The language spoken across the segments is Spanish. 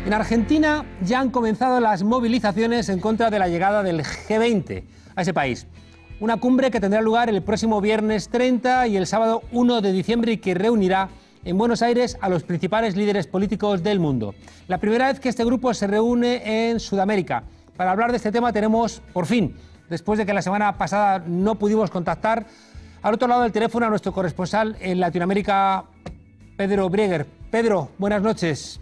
En Argentina ya han comenzado las movilizaciones en contra de la llegada del G20 a ese país. Una cumbre que tendrá lugar el próximo viernes 30 y el sábado 1 de diciembre y que reunirá en Buenos Aires a los principales líderes políticos del mundo. La primera vez que este grupo se reúne en Sudamérica. Para hablar de este tema tenemos, por fin, después de que la semana pasada no pudimos contactar, al otro lado del teléfono a nuestro corresponsal en Latinoamérica, Pedro Brieger. Pedro, buenas noches.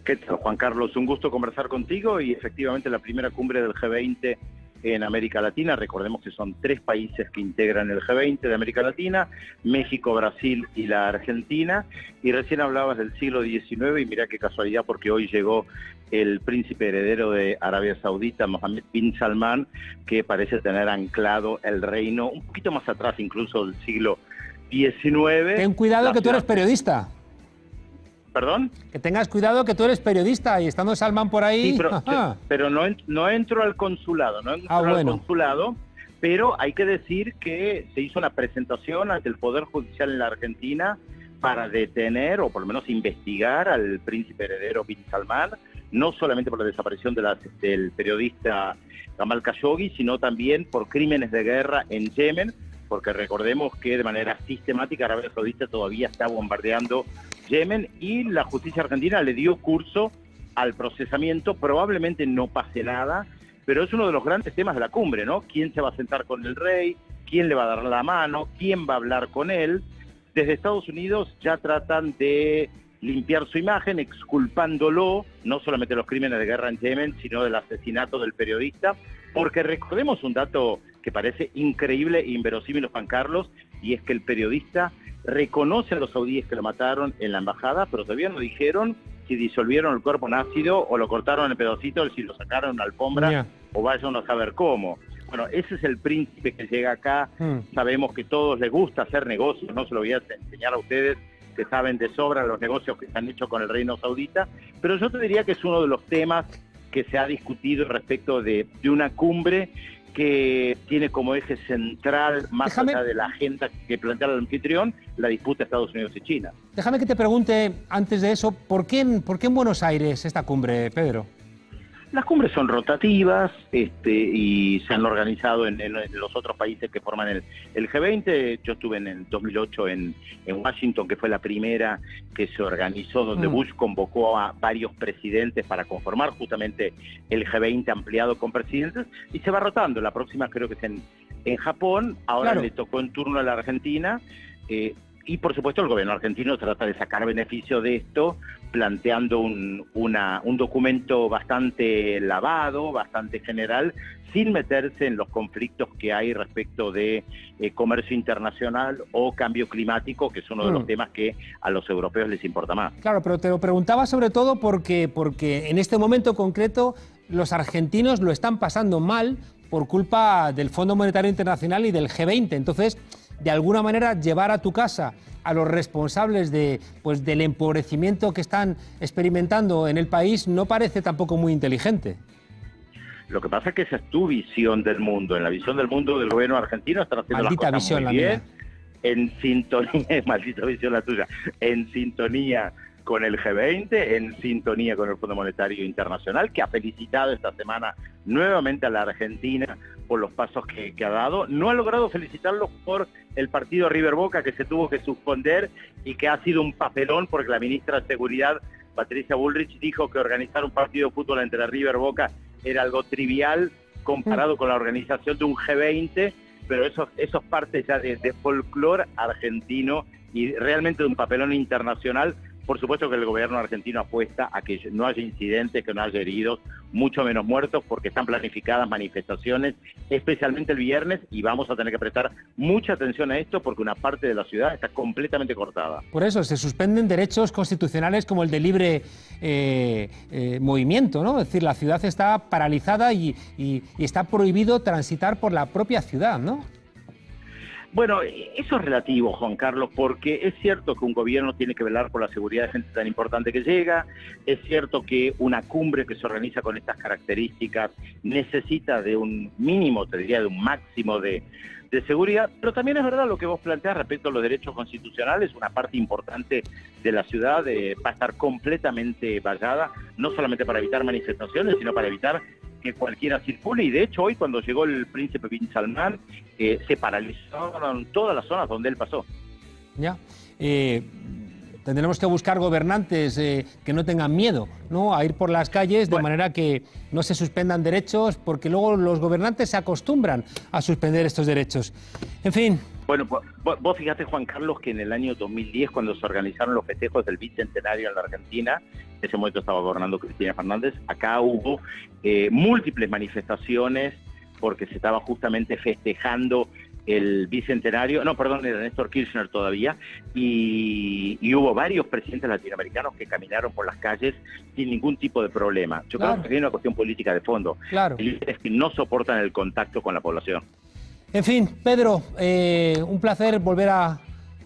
¿Qué tal, Juan Carlos? Un gusto conversar contigo y efectivamente la primera cumbre del G20 en América Latina. Recordemos que son 3 países que integran el G20 de América Latina: México, Brasil y la Argentina. Y recién hablabas del siglo XIX y mirá qué casualidad, porque hoy llegó el príncipe heredero de Arabia Saudita, Mohammed bin Salman, que parece tener anclado el reino un poquito más atrás, incluso del siglo XIX. Ten cuidado que tú eres periodista. ¿Perdón? Que tengas cuidado que tú eres periodista y estando Salman por ahí... Sí, pero no entro al consulado, al consulado, pero hay que decir que se hizo una presentación ante el Poder Judicial en la Argentina para detener o por lo menos investigar al príncipe heredero bin Salman, no solamente por la desaparición del periodista Jamal Khashoggi, sino también por crímenes de guerra en Yemen, porque recordemos que de manera sistemática Arabia Saudita todavía está bombardeando Yemen y la justicia argentina le dio curso al procesamiento. Probablemente no pase nada, pero es uno de los grandes temas de la cumbre, ¿no? ¿Quién se va a sentar con el rey? ¿Quién le va a dar la mano? ¿Quién va a hablar con él? Desde Estados Unidos ya tratan de limpiar su imagen, exculpándolo, no solamente de los crímenes de guerra en Yemen, sino del asesinato del periodista, porque recordemos un dato que parece increíble e inverosímil, Juan Carlos, y es que el periodista reconoce a los saudíes que lo mataron en la embajada, pero todavía no dijeron si disolvieron el cuerpo en ácido o lo cortaron en pedacitos, si lo sacaron en una alfombra o vayan a saber cómo. Bueno, ese es el príncipe que llega acá. Sabemos que a todos les gusta hacer negocios, no se lo voy a enseñar a ustedes, que saben de sobra los negocios que se han hecho con el reino saudita, pero yo te diría que es uno de los temas que se ha discutido respecto de una cumbre que tiene como eje central, más allá de la agenda que plantea el anfitrión, la disputa Estados Unidos y China. Déjame que te pregunte, antes de eso, ¿por qué en Buenos Aires esta cumbre, Pedro? Las cumbres son rotativas y se han organizado en los otros países que forman el G20. Yo estuve en el 2008 en Washington, que fue la primera que se organizó, donde Bush convocó a varios presidentes para conformar justamente el G20 ampliado con presidentes, y se va rotando. La próxima creo que es en Japón. Ahora le tocó en turno a la Argentina. Y por supuesto el gobierno argentino trata de sacar beneficio de esto, planteando un documento bastante lavado, bastante general, sin meterse en los conflictos que hay respecto de comercio internacional o cambio climático, que es uno de los temas que a los europeos les importa más. Claro, pero te lo preguntaba sobre todo porque en este momento concreto los argentinos lo están pasando mal por culpa del Fondo Monetario Internacional y del G20. Entonces, de alguna manera, llevar a tu casa a los responsables del empobrecimiento que están experimentando en el país no parece tampoco muy inteligente. Lo que pasa es que esa es tu visión del mundo. En la visión del mundo del gobierno argentino están haciendo maldita las cosas visión, muy bien, mía. En sintonía, maldita visión la tuya, en sintonía con el G20, en sintonía con el Fondo Monetario Internacional, que ha felicitado esta semana nuevamente a la Argentina por los pasos que ha dado. No ha logrado felicitarlos por el partido River Boca, que se tuvo que suspender y que ha sido un papelón, porque la ministra de Seguridad, Patricia Bullrich, dijo que organizar un partido de fútbol entre River Boca era algo trivial comparado con la organización de un G20, pero eso es parte ya de folclore argentino y realmente de un papelón internacional. Por supuesto que el gobierno argentino apuesta a que no haya incidentes, que no haya heridos, mucho menos muertos, porque están planificadas manifestaciones, especialmente el viernes, y vamos a tener que prestar mucha atención a esto porque una parte de la ciudad está completamente cortada. Por eso se suspenden derechos constitucionales como el de libre movimiento, ¿no? Es decir, la ciudad está paralizada y está prohibido transitar por la propia ciudad, ¿no? Bueno, eso es relativo, Juan Carlos, porque es cierto que un gobierno tiene que velar por la seguridad de gente tan importante que llega, es cierto que una cumbre que se organiza con estas características necesita de un mínimo, te diría, de un máximo de seguridad, pero también es verdad lo que vos planteás respecto a los derechos constitucionales. Una parte importante de la ciudad va a estar completamente vallada, no solamente para evitar manifestaciones, sino para evitar que cualquiera circule, y de hecho hoy cuando llegó el príncipe bin Salman se paralizaron todas las zonas donde él pasó. Ya, tendremos que buscar gobernantes que no tengan miedo, ¿no?, a ir por las calles de manera que no se suspendan derechos, porque luego los gobernantes se acostumbran a suspender estos derechos. En fin. Bueno, vos fíjate, Juan Carlos, que en el año 2010, cuando se organizaron los festejos del bicentenario en la Argentina, en ese momento estaba gobernando Cristina Fernández, acá hubo múltiples manifestaciones porque se estaba justamente festejando el bicentenario, no, perdón, era Néstor Kirchner todavía, y hubo varios presidentes latinoamericanos que caminaron por las calles sin ningún tipo de problema. Yo creo que hay una cuestión política de fondo. Claro. Es que no soportan el contacto con la población. En fin, Pedro, un placer volver a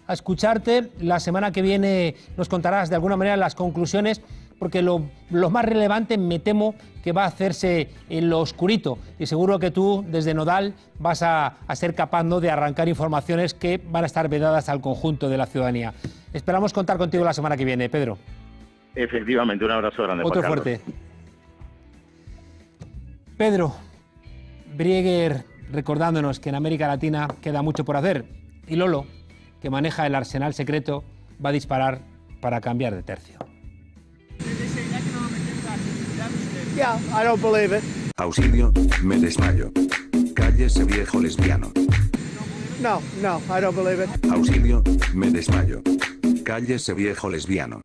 escucharte. La semana que viene nos contarás de alguna manera las conclusiones, porque lo más relevante me temo que va a hacerse en lo oscurito, y seguro que tú desde Nodal vas a ser capaz, ¿no?, de arrancar informaciones que van a estar vedadas al conjunto de la ciudadanía. Esperamos contar contigo la semana que viene, Pedro. Efectivamente, un abrazo grande. Otro fuerte. Pedro Brieger, recordándonos que en América Latina queda mucho por hacer, y Lolo, que maneja el arsenal secreto, va a disparar para cambiar de tercio. Yeah, I don't believe it. Auxilio, me desmayo. Cállese viejo lesbiano. No, I don't believe it. Auxilio, me desmayo. Cállese viejo lesbiano.